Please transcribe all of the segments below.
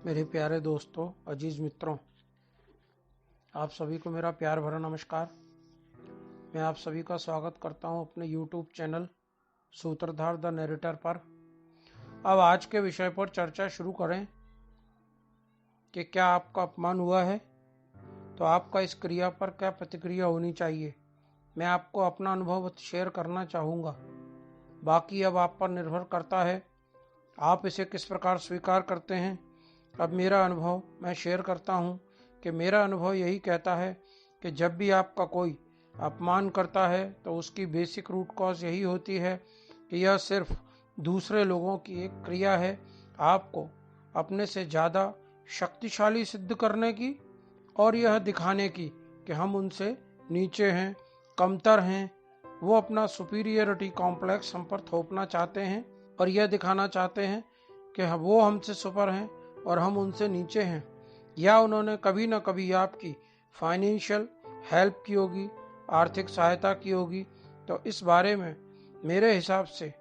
मेरे प्यारे दोस्तों, अजीज मित्रों, आप सभी को मेरा प्यार भरा नमस्कार। मैं आप सभी का स्वागत करता हूं अपने YouTube चैनल सूत्रधार द नरेटर पर। अब आज के विषय पर चर्चा शुरू करें कि क्या आपका अपमान हुआ है तो आपका इस क्रिया पर क्या प्रतिक्रिया होनी चाहिए। मैं आपको अपना अनुभव शेयर करना चाहूँगा, बाकी अब आप पर निर्भर करता है आप इसे किस प्रकार स्वीकार करते हैं। अब मेरा अनुभव मैं शेयर करता हूँ कि मेरा अनुभव यही कहता है कि जब भी आपका कोई अपमान करता है तो उसकी बेसिक रूट कॉज यही होती है कि यह सिर्फ दूसरे लोगों की एक क्रिया है आपको अपने से ज़्यादा शक्तिशाली सिद्ध करने की और यह दिखाने की कि हम उनसे नीचे हैं, कमतर हैं। वो अपना सुपीरियरिटी कॉम्प्लेक्स हम पर थोपना चाहते हैं और यह दिखाना चाहते हैं कि वो हमसे सुपर हैं और हम उनसे नीचे हैं। या उन्होंने कभी ना कभी आपकी फाइनेंशियल हेल्प की होगी, आर्थिक सहायता की होगी। तो इस बारे में मेरे हिसाब से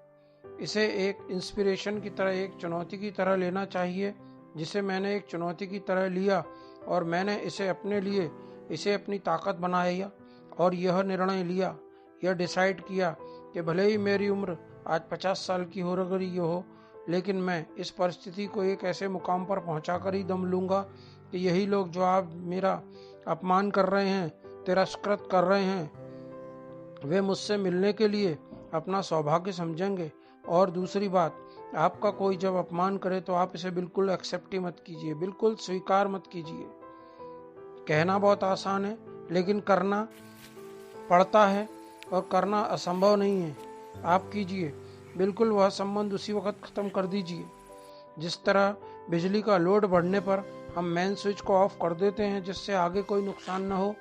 इसे एक इंस्पिरेशन की तरह, एक चुनौती की तरह लेना चाहिए, जिसे मैंने एक चुनौती की तरह लिया और मैंने इसे अपने लिए इसे अपनी ताकत बनाया और यह निर्णय लिया, यह डिसाइड किया कि भले ही मेरी उम्र आज 50 साल की हो रही हो, लेकिन मैं इस परिस्थिति को एक ऐसे मुकाम पर पहुंचा कर ही दम लूँगा कि यही लोग जो आप मेरा अपमान कर रहे हैं, तिरस्कृत कर रहे हैं, वे मुझसे मिलने के लिए अपना सौभाग्य समझेंगे। और दूसरी बात, आपका कोई जब अपमान करे तो आप इसे बिल्कुल एक्सेप्ट ही मत कीजिए, बिल्कुल स्वीकार मत कीजिए। कहना बहुत आसान है लेकिन करना पड़ता है और करना असंभव नहीं है। आप कीजिए, बिल्कुल वह संबंध उसी वक्त ख़त्म कर दीजिए। जिस तरह बिजली का लोड बढ़ने पर हम मेन स्विच को ऑफ कर देते हैं जिससे आगे कोई नुकसान न हो,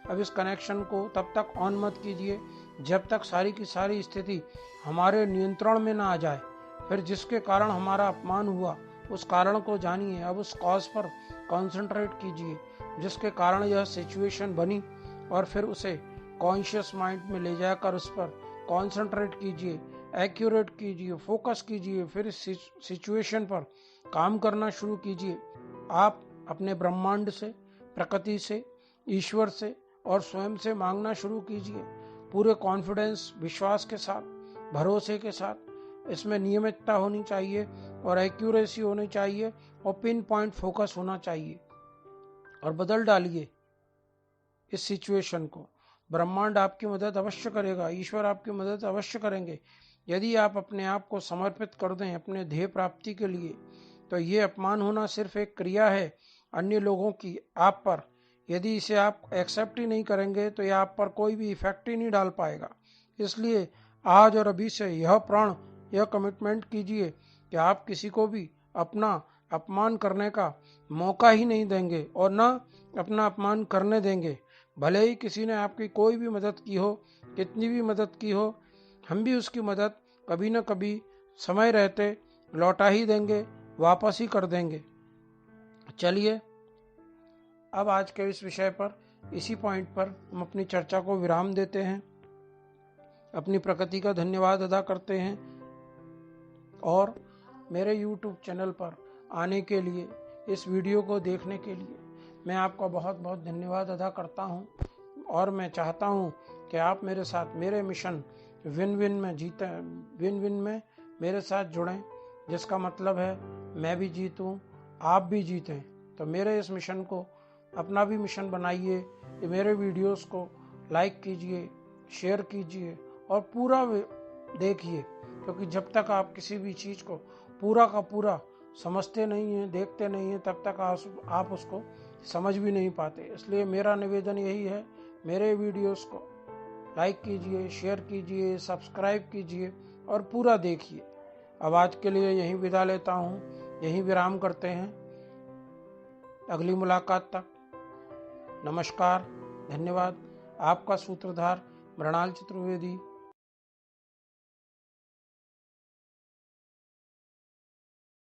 अब इस कनेक्शन को तब तक ऑन मत कीजिए जब तक सारी की सारी स्थिति हमारे नियंत्रण में ना आ जाए। फिर जिसके कारण हमारा अपमान हुआ उस कारण को जानिए, अब उस कॉज पर कॉन्सेंट्रेट कीजिए जिसके कारण यह सिचुएशन बनी, और फिर उसे कॉन्शियस माइंड में ले जाकर उस पर कॉन्सेंट्रेट कीजिए, एक्यूरेट कीजिए, फोकस कीजिए। फिर इस सिचुएशन पर काम करना शुरू कीजिए। आप अपने ब्रह्मांड से, प्रकृति से, ईश्वर से और स्वयं से मांगना शुरू कीजिए, पूरे कॉन्फिडेंस, विश्वास के साथ, भरोसे के साथ। इसमें नियमितता होनी चाहिए और एक्यूरेसी होनी चाहिए और पिन पॉइंट फोकस होना चाहिए, और बदल डालिए इस सिचुएशन को। ब्रह्मांड आपकी मदद अवश्य करेगा, ईश्वर आपकी मदद अवश्य करेंगे यदि आप अपने आप को समर्पित कर दें अपने ध्येय प्राप्ति के लिए। तो ये अपमान होना सिर्फ एक क्रिया है अन्य लोगों की आप पर। यदि इसे आप एक्सेप्ट ही नहीं करेंगे तो यह आप पर कोई भी इफेक्ट ही नहीं डाल पाएगा। इसलिए आज और अभी से यह प्रण, यह कमिटमेंट कीजिए कि आप किसी को भी अपना अपमान करने का मौका ही नहीं देंगे और न अपना अपमान करने देंगे। भले ही किसी ने आपकी कोई भी मदद की हो, कितनी भी मदद की हो, हम भी उसकी मदद कभी न कभी समय रहते लौटा ही देंगे, वापस ही कर देंगे। चलिए अब आज के इस विषय पर, इसी पॉइंट पर हम अपनी चर्चा को विराम देते हैं, अपनी प्रकृति का धन्यवाद अदा करते हैं और मेरे YouTube चैनल पर आने के लिए, इस वीडियो को देखने के लिए मैं आपका बहुत बहुत धन्यवाद अदा करता हूं। और मैं चाहता हूं कि आप मेरे साथ मेरे मिशन विन विन में जीते, विन विन में मेरे साथ जुड़ें, जिसका मतलब है मैं भी जीतूं, आप भी जीतें। तो मेरे इस मिशन को अपना भी मिशन बनाइए, मेरे वीडियोस को लाइक कीजिए, शेयर कीजिए और पूरा देखिए, क्योंकि जब तक आप किसी भी चीज़ को पूरा का पूरा समझते नहीं हैं, देखते नहीं हैं, तब तक आप उसको समझ भी नहीं पाते। इसलिए मेरा निवेदन यही है, मेरे वीडियोस को लाइक कीजिए, शेयर कीजिए, सब्सक्राइब कीजिए और पूरा देखिए। अब आज के लिए यहीं विदा लेता हूँ, यहीं विराम करते हैं। अगली मुलाकात तक नमस्कार, धन्यवाद। आपका सूत्रधार मृणाल चतुर्वेदी।